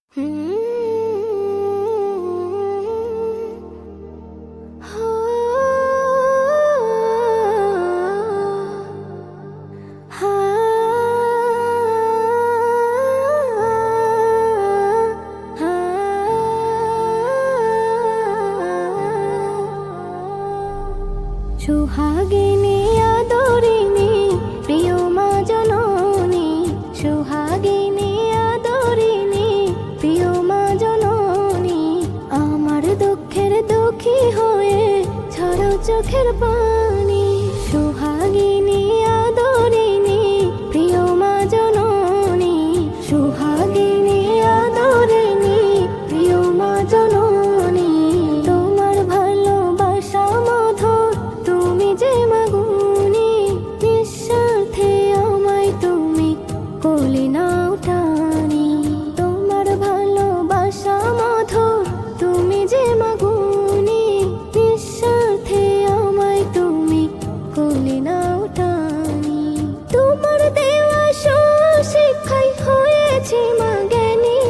সুহাগিনী আদরিণী প্রিয় মা জননী, সুহাগিনী আদরিণী প্রিয় মা জননী, আমার দুঃখের দুঃখী হয়ে ঝরো চোখের পানি। সুহাগিনী আদরিণী প্রিয় মা জননী, সুহাগিনী আদরিণী প্রিয় মা জননী, তোমার ভালোবাসা মধুর তুমি যে মাগুনি, নিঃস্বার্থে আমায় তুমি কোলে নাও টানি। তোমার ভালোবাসা মধুর তুমি যে মাগুনি, নিঃস্বার্থে আমায় তুমি কোলে নাও টানি। তোমার দেওয়া শিক্ষায় হয়েছি মা জ্ঞানী,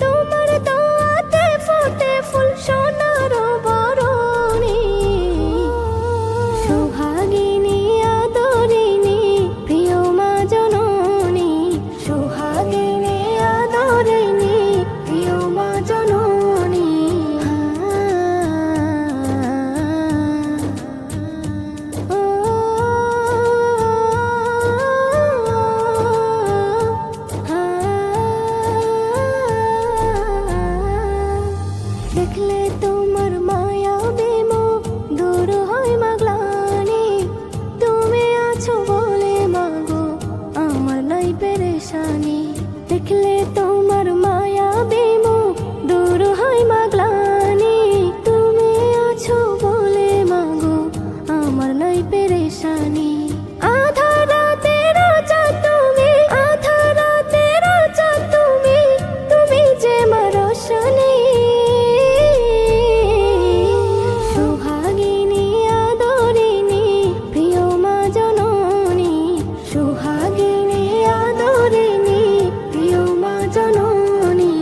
তোমার দোয়াতে ফোটে ফুল সোনার বরণী। সুহাগিনী আদরিণী প্রিয় মা জননী, সুহাগিনী আদরিণী প্রিয় মা জননী। দেখলে তোমার মায়া বিমুখ দূর হয় মাগলানি, তুমি আছো বলে মাগো আমার নাই পেরেশানি। দেখলে তোমার মায়া বিমুখ দূর হয় মাগলানি, তুমি আছো বলে মাগো আমার নাই পেরেশানি। আধা রাতে রাজা তুমি, আধা রাতে রাজা তুমি, তুমি যে মা রোশনী। সুহাগিনী আদরিণী প্রিয় মা জননী, সুহাগিনী আদরিণী প্রিয় মা জননী।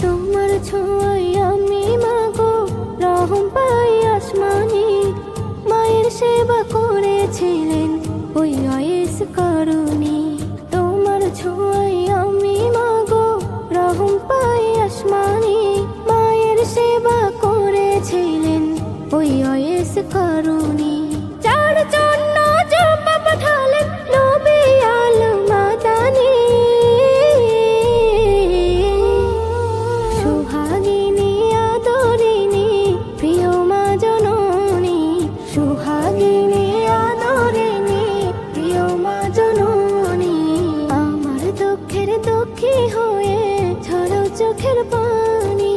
তোমার ছোঁয়ায় আমি মাগো রহম পাই আসমানি, মায়ের সেবা করেছিলেন ওই অয়েস করুণী। তোমার ছোঁয়ায় আমি মাগো রহম পাই আসমানি, মায়ের সেবা করেছিলেন ওই অয়েস করুণী। যার জন্য জবা পাঠালেন নবী আল মাদানী। সুহাগিনী আদরিণী প্রিয় মা জননী, সুহাগিনী আদরিণী প্রিয় মা জননী, আমার দুঃখের দুঃখী হয়ে ঝরো চোখের পানি।